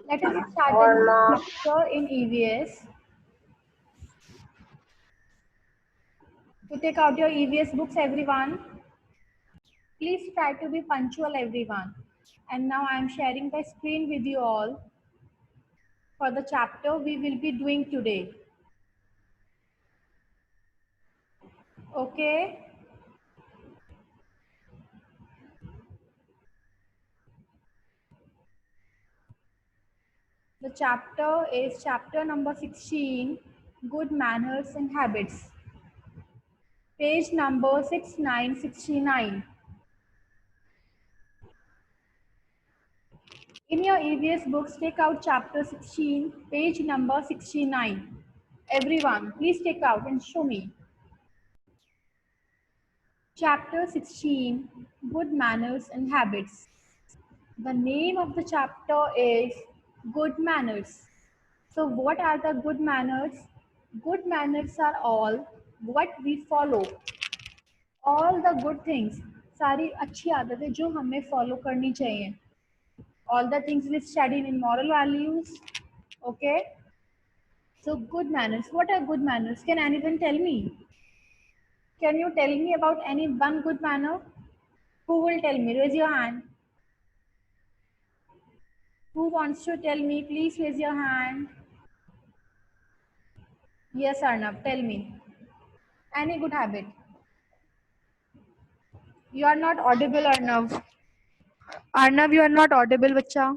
Let us start a new lecture in EVS. To take out your EVS books, everyone. Please try to be punctual, everyone. And now I am sharing the screen with you all for the chapter we will be doing today. Okay. The chapter is chapter number 16, Good Manners and Habits. Page number 6969. In your EVS books, take out chapter 16, page number 69. Everyone, please take out and show me. Chapter 16, Good Manners and Habits. The name of the chapter is Good Manners. So what are the good manners? Good manners are all what we follow. All the good things, सारी अच्छी आदतें जो हमें follow करनी चाहिए. All the things we studied in moral values. Okay. So good manners. What are good manners? Can anyone tell me? Can you tell me about any one good manner? Who will tell me? Raise your hand. Who wants to tell me? Please raise your hand. Yes, Arnav, tell me. Any good habit? You are not audible, Arnav. Arnav, you are not audible, बच्चा.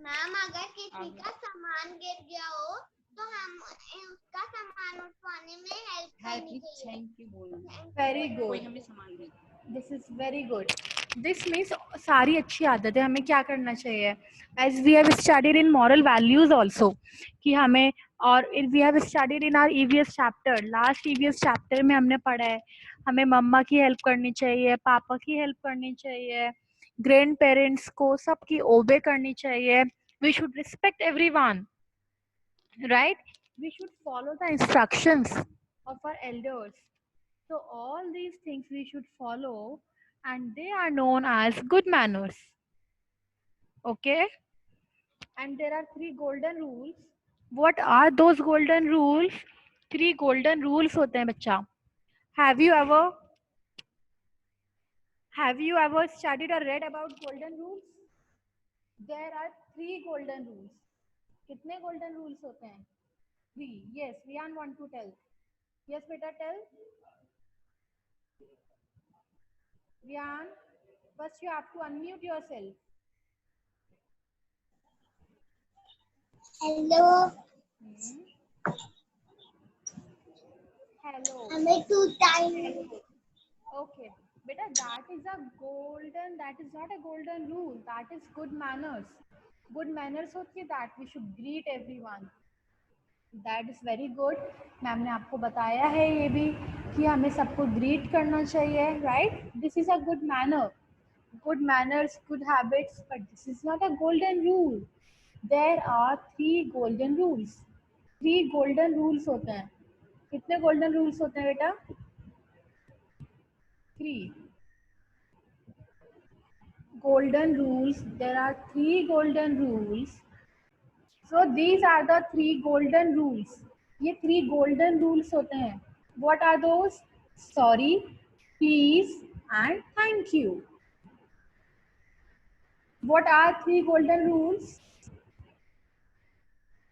Ma'am अगर किसी का सामान गिर गया हो तो हम उसका सामान उठवाने में हेल्प करनी चाहिए. थैंक यू बोलना. Very कोई good. हमें सामान दे. This is very good. This means सारी अच्छी आदतें हमें क्या करना चाहिए? As we have studied in moral values also, कि हमें और we have studied in our EVS chapter. Last EVS chapter में हमने पढ़ा है हमें मम्मा की हेल्प करनी चाहिए, पापा की हेल्प करनी चाहिए, ग्रैंड पेरेंट्स को सबकी ओबे करनी चाहिए. We should respect everyone, right? We should follow the instructions of our elders. So all these things we should follow and they are known as good manners. Okay? And there are 3 golden rules. What are those golden rules? 3 golden rules होते हैं बच्चा. Have you ever studied or read about golden rules? There are 3 golden rules. कितने golden rules होते हैं? 3. Yes, Rian want to tell. Yes, beta, tell. Rian, first you have to unmute yourself. Hello. Hello. हमें too time. Okay. Beta, that is not a golden rule. That is good manners. Good manners होती है that we should greet everyone. That is very good. Ma'am ने आपको बताया है ये भी कि हमें सबको greet करना चाहिए, right? This is a good manner. Good manners, good habits, but this is not a golden rule. There are 3 golden rules. 3 golden rules होते हैं. कितने golden rules होते हैं बेटा? 3 golden rules. There are 3 golden rules. So these are the 3 golden rules. ये 3 golden rules होते हैं. What are those? Sorry, please, and thank you. What are 3 golden rules?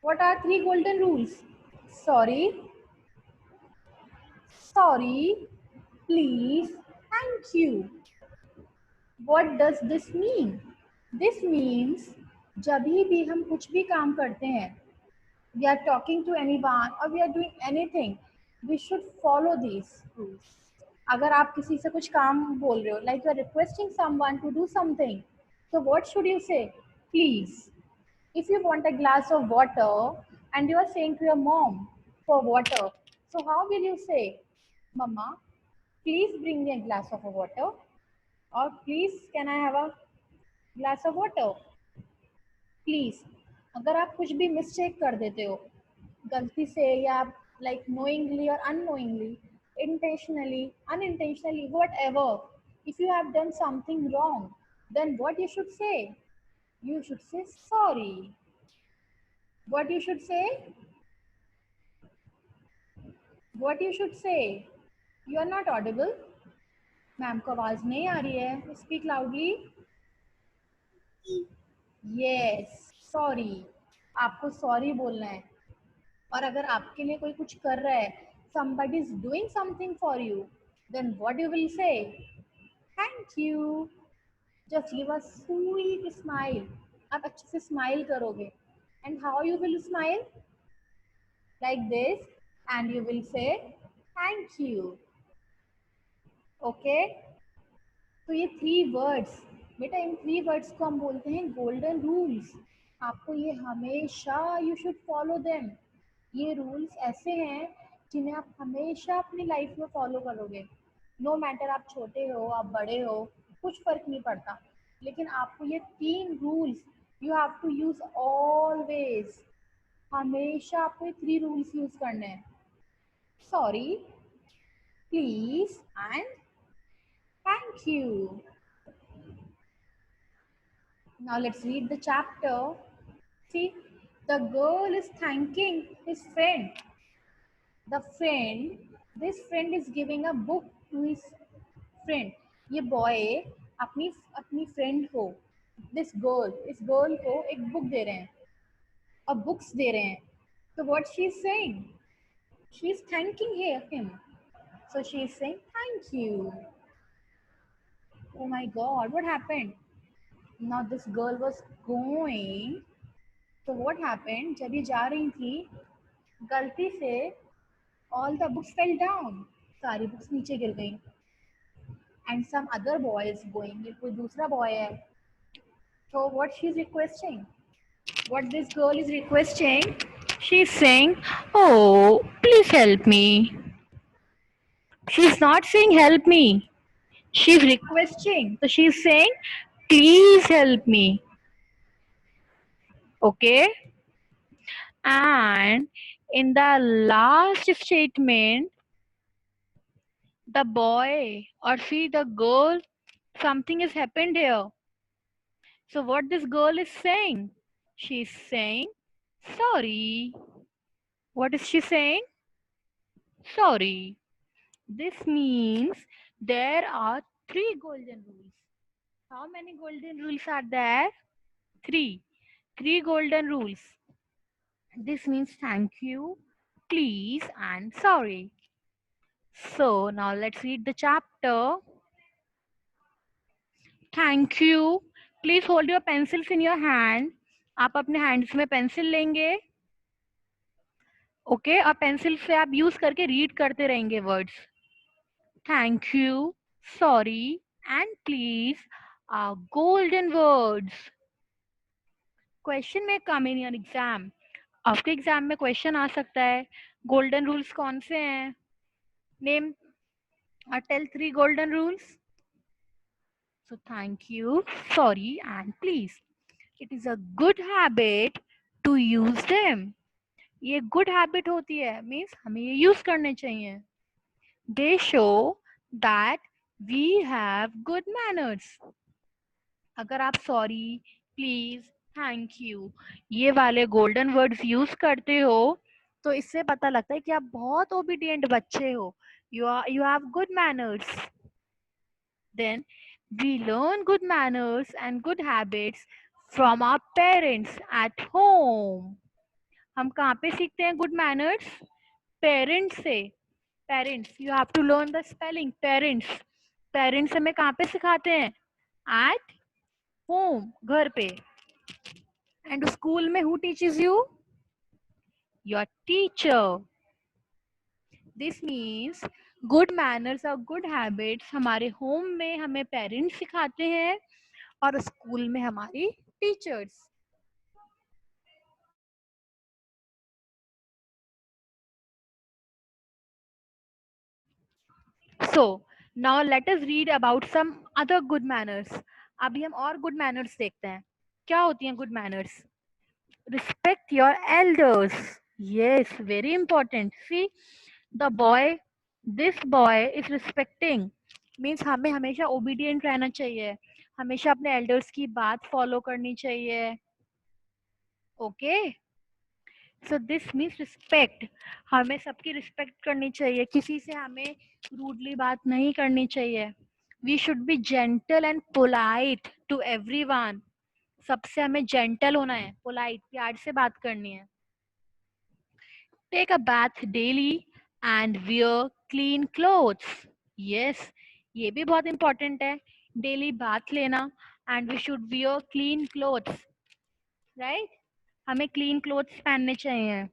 What are 3 golden rules? Sorry, please, thank you. What does this mean? This means जब भी हम कुछ भी काम करते हैं, we are talking to anyone or we are doing anything, we should follow these rules. अगर आप किसी से कुछ काम बोल रहे हो, like you are requesting someone to do something, so what should you say? Please. If you want a glass of water and you are saying to your mom for water, so how will you say, Mama, please bring me a glass of water, or please can I have a glass of water? Please. अगर आप कुछ भी mistake कर देते हो गलती से या like knowingly or unknowingly, intentionally, unintentionally, whatever, if you have done something wrong, then what you should say? You should say sorry. What you should say? What you should say? You are not audible. Ma'am को आवाज नहीं आ रही है. Speak loudly. Yes, sorry. आपको sorry बोलना है. और अगर आपके लिए कोई कुछ कर रहा है, somebody is doing something for you, then what you will say? Thank you. Just give a sweet smile. आप अच्छे से smile करोगे. And how you will smile? Like this. And you will say thank you. Okay? तो ये 3 words, बेटा इन 3 words को हम बोलते हैं गोल्डन रूल्स. आपको ये हमेशा यू शुड फॉलो देम. ये रूल्स ऐसे हैं जिन्हें आप हमेशा अपनी लाइफ में फॉलो करोगे. नो मैटर आप छोटे हो आप बड़े हो, कुछ फर्क नहीं पड़ता. लेकिन आपको ये 3 rules you have to use always. हमेशा आपको ये 3 रूल्स यूज करने हैं. Sorry, please and thank you. Now let's read the chapter. See, the girl is thanking his friend. The friend, this friend is giving a book to his friend. ये boy अपनी अपनी friend को, this girl, इस girl को एक book दे रहे हैं, और books दे रहे हैं. So what she is saying? She is thanking him. So she is saying thank you. Oh my God, what happened? Now this girl was going. So what happened? जब ये जा रही थी, गलती से all the books fell down. सारी books नीचे गिर गई. And some other boy is going. ये कोई दूसरा boy है. So what she is requesting? What this girl is requesting? She is saying, "Oh, please help me." She is not saying help me. She is requesting. So she is saying, "Please help me." Okay. And in the last statement, the boy or see the girl, something has happened here. So what this girl is saying? She's saying sorry. What is she saying? Sorry. This means there are 3 golden rules. How many golden rules are there? 3. 3 golden rules. This means thank you, please and sorry. So now let's read the chapter. Thank you. Please hold your pencils in your hand. आप अपने hands में pencil लेंगे. Okay, और pencil से आप use करके read करते रहेंगे words. Thank you, sorry and please are golden words. Question may come in your exam. आपके एग्जाम में क्वेश्चन आ सकता है. गोल्डन रूल्स कौन से हैं? नेम और tell 3 golden rules. So thank you, sorry and please. It is a good habit to use them. ये good habit होती है, means हमें ये use करने चाहिए. They show that we have good manners. अगर आप sorry, please, thank you ये वाले golden words use करते हो, तो इससे पता लगता है कि आप बहुत obedient बच्चे हो. You have good manners. Then we learn good manners and good habits from our parents at home. हम कहाँ पे सीखते हैं good manners? Parents से. Parents, you have to learn the spelling. Parents. Parents हमें कहाँ पे सिखाते हैं? At home, घर पे. And school में who teaches you? Your teacher. This means good manners और good habits हमारे home में हमें parents सिखाते हैं और स्कूल में हमारी teachers. So now let us read about some other good manners. अभी हम और good manners देखते हैं. क्या होती हैं good manners? Respect your elders. Yes, very important. See, the boy, this boy is respecting. Means हमें हमेशा obedient रहना चाहिए. हमेशा अपने एल्डर्स की बात फॉलो करनी चाहिए. Okay, so this means respect. हमें सबकी रिस्पेक्ट करनी चाहिए, किसी से हमें रूडली बात नहीं करनी चाहिए. We should be gentle and polite to everyone. सबसे हमें जेंटल होना है, पोलाइट, प्यार से बात करनी है. Take a bath daily and wear clean clothes. Yes, ये भी बहुत important है. डेली बाथ लेना and we should wear clean clothes, right? हमें clean clothes पहनने चाहिए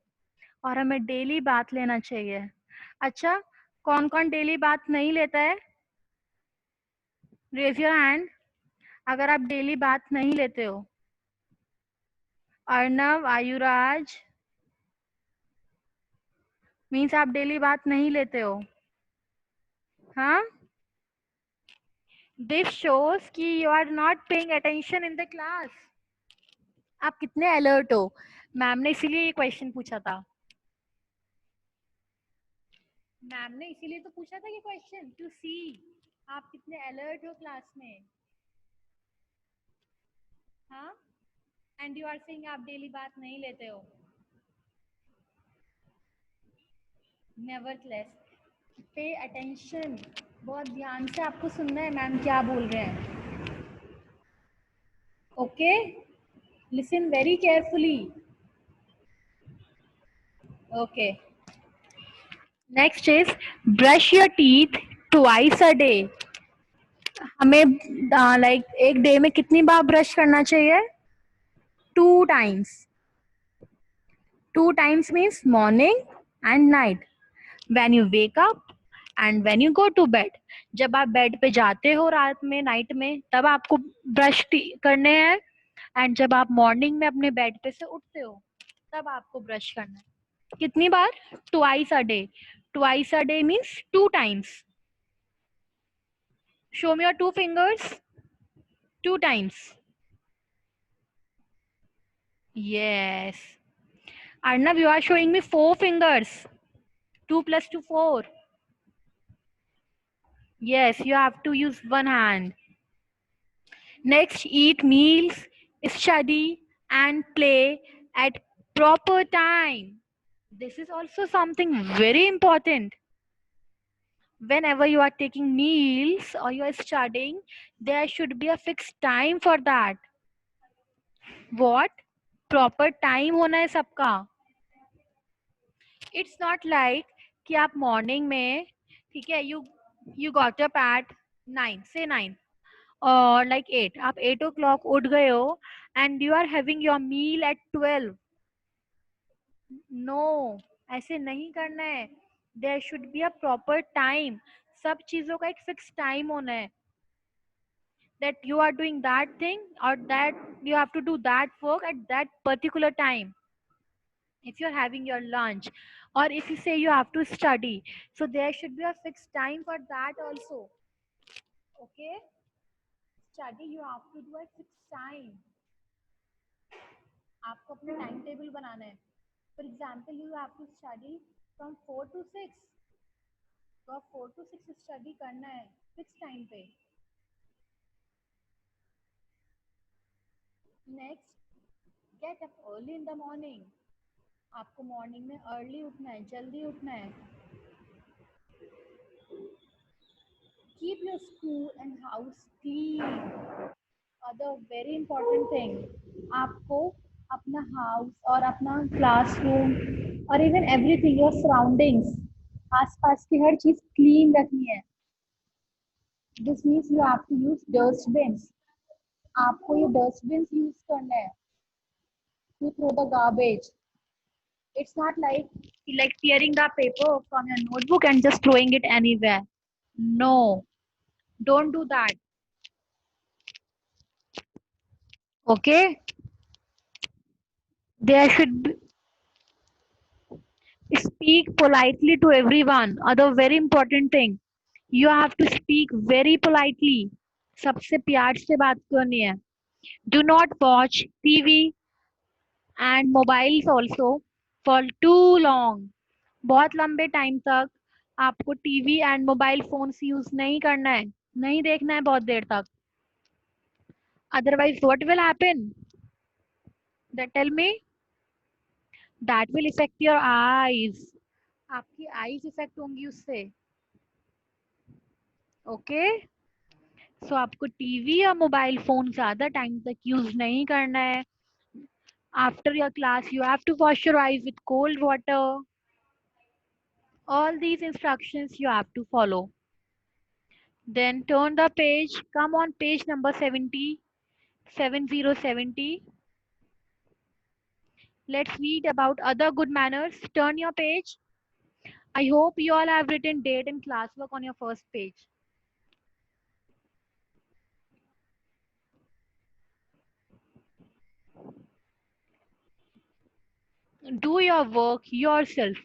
और हमें डेली बाथ लेना चाहिए. अच्छा, कौन कौन डेली बाथ नहीं लेता है? रेज योर हैंड अगर आप डेली बाथ नहीं लेते हो. अर्नव, आयुराज, मीन्स आप डेली बाथ नहीं लेते हो. हाँ, दिस शोज कि you are not paying attention in the class. आप कितने अलर्ट हो? मैम ने इसीलिए ये क्वेश्चन पूछा था. मैम ने इसीलिए तो पूछा था ये क्वेश्चन, टू सी आप कितने अलर्ट हो क्लास में. हाँ, एंड यू आर सेइंग आप डेली बात नहीं लेते हो. Nevertheless, pay attention. बहुत ध्यान से आपको सुनना है मैम क्या बोल रहे हैं. Okay, listen very carefully. Okay, next is brush your teeth twice a day. हमें लाइक एक डे में कितनी बार ब्रश करना चाहिए? 2 times. 2 times means morning and night. When you wake up and when you go to bed. जब आप bed पे जाते हो रात में, नाइट में, तब आपको ब्रश करने हैं. एंड जब आप मॉर्निंग में अपने बेड पे से उठते हो तब आपको ब्रश करना है. कितनी बार? Twice a day. Twice a day means 2 times. Show me your 2 fingers. 2 times. Yes. Arnav, you are showing me 4 fingers. 2 plus 2, 4. Yes, you have to use one hand. Next, eat meals, study, and play at proper time. This is also something very important. Whenever you are taking meals or you are studying, there should be a fixed time for that. What? Proper time होना है सबका. It's not like कि आप morning में, ठीक है, you got up at 9, say 9 or like 8. आप 8 o'clock उठ गए हो and you are having your meal at 12. No, ऐसे नहीं करना है. There should be a proper time. सब चीजों का एक फिक्स टाइम होना है. That you are doing that thing or that you have to do that work at that particular time. If you're having your lunch or if you say you have to study, so there should be a fixed time for that also. Okay, study you have to do at fixed time. आपको अपना time table बनाना है. For example you have to study from 4 to 6, तो आप 4 to 6 study करना है fix time पे. Next, get up early in the morning. आपको मॉर्निंग में अर्ली उठना है, जल्दी उठना है. Keep your school and house clean. Other very important thing, आपको अपना हाउस और अपना क्लासरूम और इवन एवरीथिंग, योर सराउंडिंग्स, आसपास की हर चीज क्लीन रखनी है. This means you have to use dustbins. आपको ये डस्टबिन्स यूज करना है to throw the garbage. It's not like tearing the paper from your notebook and just throwing it anywhere. No, don't do that. Okay, there should be, speak politely to everyone. Other very important thing, you have to speak very politely. सबसे प्यार से बात करनी है. Do not watch TV and mobiles also for too long. बहुत लंबे time तक आपको TV and mobile phones use नहीं करना है, नहीं देखना है बहुत देर तक. Otherwise, what will happen? That tell me. That will affect your eyes. आपकी eyes affect होंगी उससे. ओके. सो आपको टीवी या मोबाइल फोन ज्यादा टाइम तक यूज नहीं करना है. After your class you have to wash your eyes with cold water. All these instructions you have to follow. Then turn the page. Come on page number 70. 7070. Let's read about other good manners. Turn your page. I hope you all have written date and classwork on your first page. Do your work yourself.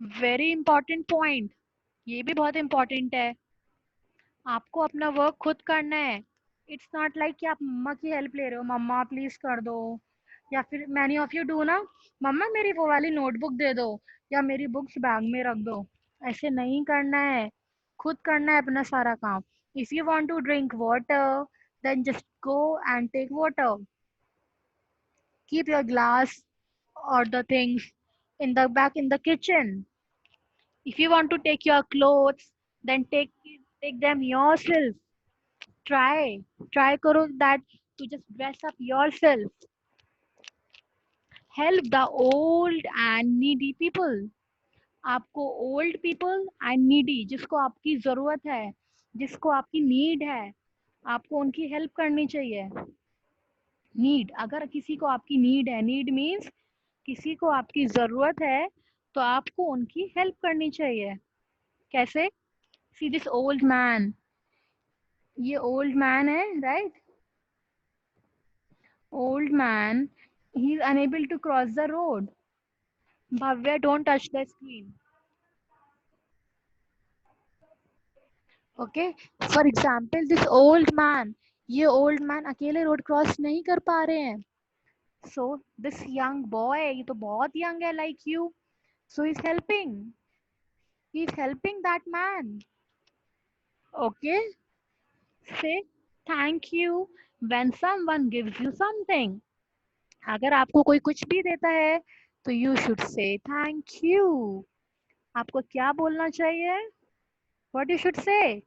Very important point. ये भी बहुत important है. आपको अपना work खुद करना है. It's not like कि आप मम्मा की हेल्प ले रहे हो. मम्मा प्लीज कर दो. या फिर मैनी ऑफ यू डू ना, मम्मा मेरी वो वाली नोटबुक दे दो या मेरी बुक्स बैग में रख दो. ऐसे नहीं करना है. खुद करना है अपना सारा काम. If you want to drink water then just go and take water. Keep your glass or the things in the back in the kitchen. If you want to take your clothes, then take them yourself. Try karo that to just dress up yourself. Help the old and needy people. आपको old people and needy जिसको आपकी जरूरत है, जिसको आपकी need है, आपको उनकी हेल्प करनी चाहिए. नीड, अगर किसी को आपकी नीड है, नीड मीन्स किसी को आपकी जरूरत है, तो आपको उनकी हेल्प करनी चाहिए. कैसे? See this old man. ये ओल्ड मैन है, right? Old man, he is unable to cross the road. Bhavya, don't touch the screen. Okay, for example this old man, ये old man अकेले रोड क्रॉस नहीं कर पा रहे हैं. So this young boy, ये तो बहुत young है like you, so he's helping that man. Okay, say thank you when someone gives you something. अगर आपको कोई कुछ भी देता है तो you should say thank you. आपको क्या बोलना चाहिए? What you should say?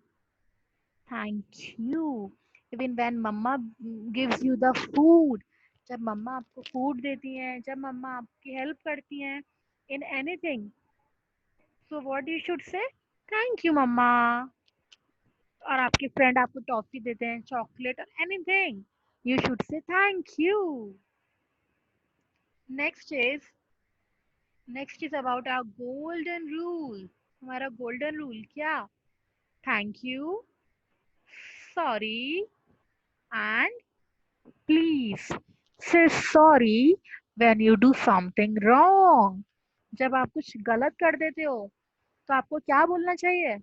Thank you. Even when mama gives you the food, जब मम्मा आपको फूड देती हैं, जब मम्मा आपकी हेल्प करती हैं in anything, so what you should say? Thank you मम्मा. और आपके फ्रेंड आपको टॉफी देते हैं, चॉकलेट और anything, you should say thank you. Next is about our golden rule. हमारा golden rule क्या? Thank you, sorry and please. Say sorry when you do something wrong. जब आप कुछ गलत कर देते हो तो आपको क्या बोलना चाहिए?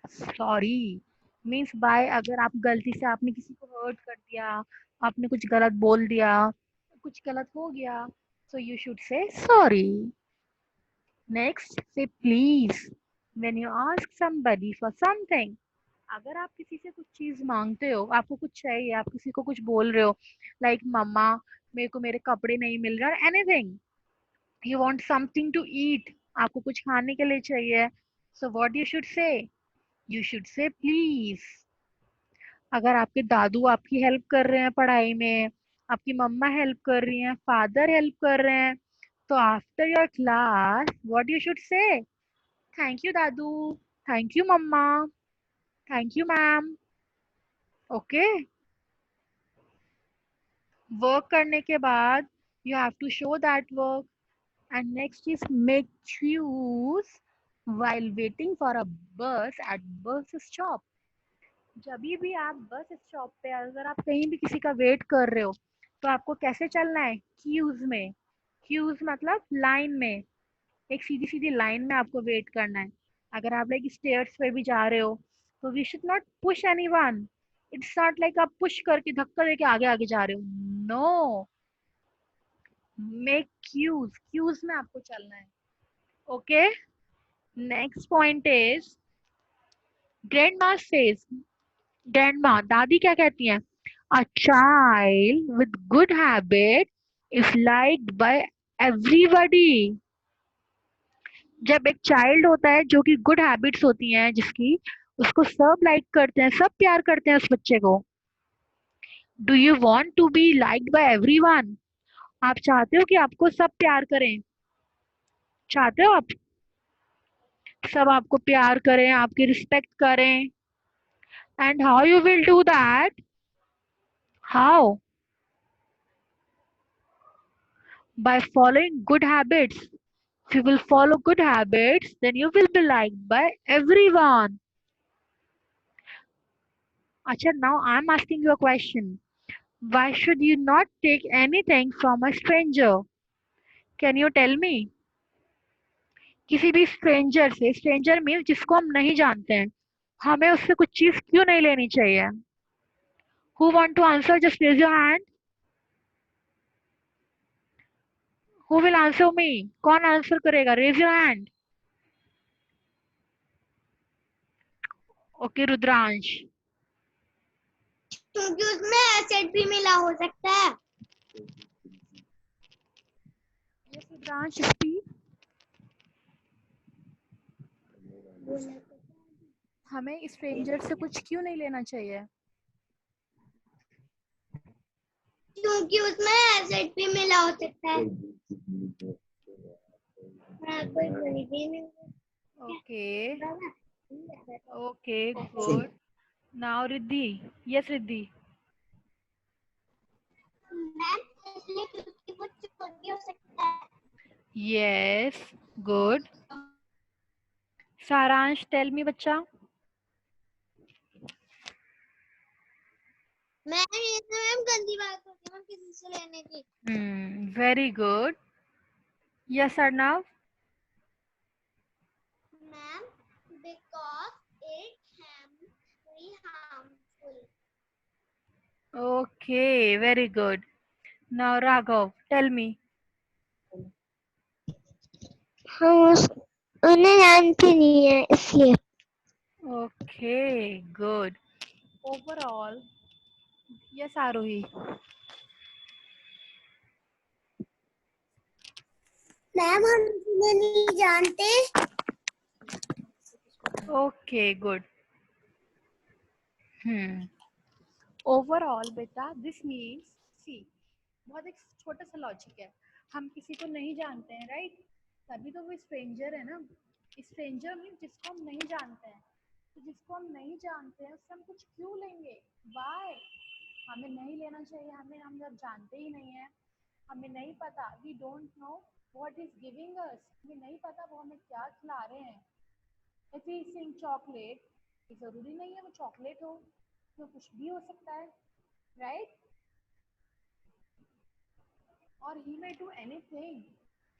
सॉरी. मीन्स बाय, अगर आप गलती से आपने किसी को हर्ट कर दिया, आपने कुछ गलत बोल दिया, कुछ गलत हो गया, so you should say sorry. Next, say please when you ask somebody for something. अगर आप किसी से कुछ चीज मांगते हो, आपको कुछ चाहिए, आप किसी को कुछ बोल रहे हो, लाइक मम्मा मेरे को मेरे कपड़े नहीं मिल रहा, anything, you want something to eat, आपको कुछ खाने के लिए चाहिए, so what you should say please. अगर आपके दादू आपकी हेल्प कर रहे हैं पढ़ाई में, आपकी मम्मा हेल्प कर रही हैं, फादर हेल्प कर रहे हैं, तो after your class what you should say? Thank you दादू, थैंक यू मम्मा, thank you ma'am. Okay. Work करने के बाद you have to show that work. And next is make shoes while waiting for a bus at bus stop. जब भी आप bus stop पे, अगर आप कहीं भी किसी का वेट कर रहे हो, तो आपको कैसे चलना है? क्यूज में. क्यूज मतलब लाइन में, एक सीधी सीधी लाइन में आपको वेट करना है. अगर आप लाइक स्टेयर्स पे भी जा रहे हो तो we should not push anyone. It's not like आप पुश करके धक्का देके आगे आगे जा रहे हो. नो, मेक क्यूज में आपको चलना है. Okay. Next point is grand मा सेज. ग्रैंड मा, दादी क्या कहती हैं? A child with good habit is liked by everybody. जब एक चाइल्ड होता है जो कि गुड हैबिट्स होती हैं जिसकी, उसको सब लाइक करते हैं, सब प्यार करते हैं उस बच्चे को. Do you want to be liked by everyone? आप चाहते हो कि आपको सब प्यार करें? चाहते हो आप सब आपको प्यार करें, आपकी रिस्पेक्ट करें? And how you will do that? How? By following good habits. If you will follow good habits, then you will be liked by everyone. Acha, now I'm asking you a question. Why should you not take anything from a stranger? Can you tell me? किसी भी stranger से, stranger means जिसको हम नहीं जानते हैं, हमें उससे कुछ चीज क्यों नहीं लेनी चाहिए? Who want to answer? Just raise your hand. Who will answer me? कौन आंसर करेगा? Raise your hand. Okay, Rudransh. क्योंकि उसमें एसिड भी मिला हो सकता है. Yes, Rudransh, speak. हमें स्ट्रेंजर से कुछ क्यों नहीं लेना चाहिए? क्योंकि उसमें एसिड भी मिला हो सकता है. कोई बोली भी नहीं. Okay. Okay, good. Now Riddhi. Yes, Riddhi. Ma'am इसलिए क्योंकि वो छोटी हो सकता है. Yes, good. Saransh, tell me, बच्चा. मैम ये तो मैम गंदी बात होती है मैम किसी से लेने की. Very good. Yes, Arnav. Ma'am because it can be harmful. Okay, very good. Now Raghav, tell me. हम उन्हें जानते नहीं है इसलिए. Okay, good. Overall, yes, Arohi. Ma'am हम उन्हें नहीं जानते. Okay, good. Overall, बेटा, this means, see, बहुत एक छोटा सा लॉजिक है. हम किसी को नहीं जानते हैं, राइट? तभी तो वो स्ट्रेंजर है ना. स्ट्रेंजर मीन्स जिसको हम नहीं जानते हैं. तो जिसको हम नहीं जानते हैं उससे हम कुछ क्यों लेंगे? वाई? हमें नहीं लेना चाहिए. हम जब जानते ही नहीं है, हमें नहीं पता, we don't know what is giving us, हमें नहीं पता वो हमें क्या खिला रहे हैं. इफ वी सिंग चॉकलेट, जरूरी नहीं है वो चॉकलेट हो, तो कुछ भी हो सकता है, राइट? और ही मे डू एनीथिंग.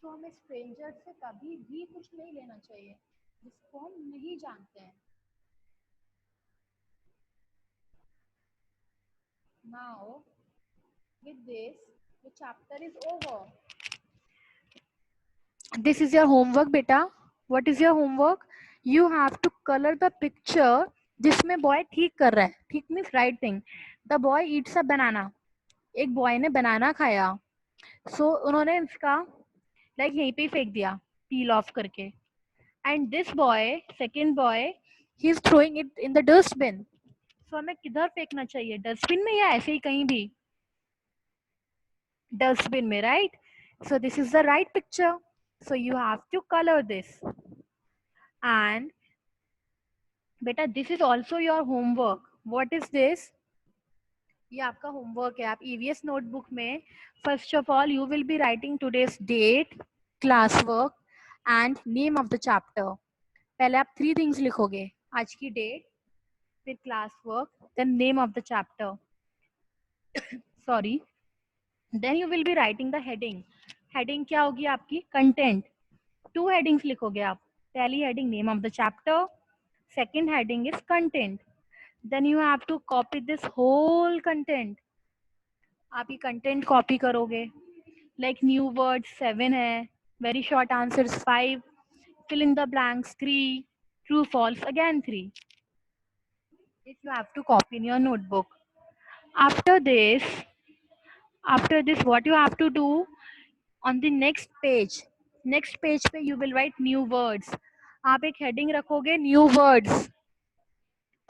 तो हमें स्ट्रेंजर से कभी भी कुछ नहीं लेना चाहिए जिसको हम नहीं जानते हैं. Now, with this, the chapter is over. This is your homework, beta. What is your homework? You have to color the picture जिसमें बॉय ठीक कर रहा है. ठीक मीन्स right thing. The boy eats a banana. एक बॉय ने बनाना खाया. सो उन्होंने इसका लाइक यहीं पे ही फेंक दिया, पील ऑफ करके. And this boy, second boy, he is throwing it in the dustbin. So हमें किधर फेंकना चाहिए? डस्टबिन में या ऐसे ही कहीं भी? डस्टबिन में, right? So this is the right picture. So you have to color this. And beta, this is also your homework. What is this? ये आपका होमवर्क है. आप ईवीएस नोटबुक में first of all you will be writing today's date, class work and name of the chapter. पहले आप 3 things लिखोगे. आज की डेट, फिर class work, then name of the chapter. Sorry. Then you will be writing the heading. Heading क्या होगी आपकी? Content. 2 headings लिखोगे आप. पहली heading name of the chapter, second heading is content. Then you have to copy this whole content. आप ये content copy करोगे. Like new word 7 है, very short answers 5, fill in the blanks 3, true false again 3. If you have to copy in your notebook. After this, what you have to do on the next page पे you will write new words. आप एक heading रखोगे new words.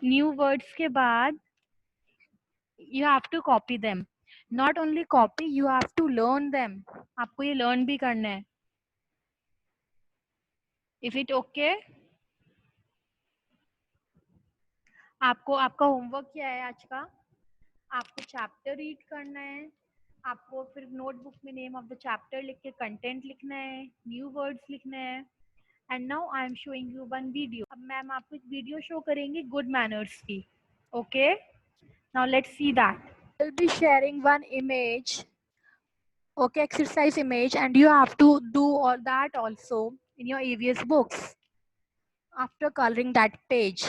New words के बाद you have to copy them. Not only copy, you have to learn them. आपको ये learn भी करना है. Is it okay? आपको आपका होमवर्क क्या है आज का? आपको चैप्टर रीड करना है, आपको फिर नोटबुक में नेम ऑफ द चैप्टर लिख के कंटेंट लिखना है, न्यू वर्ड्स लिखना है. And now I am showing you one video. अब मैम आपको एक वीडियो शो करेंगे गुड मैनर्स की. Okay, now let's see that. I'll be sharing one image, okay, exercise image, and you have to do all that also in your EVS books after coloring that page.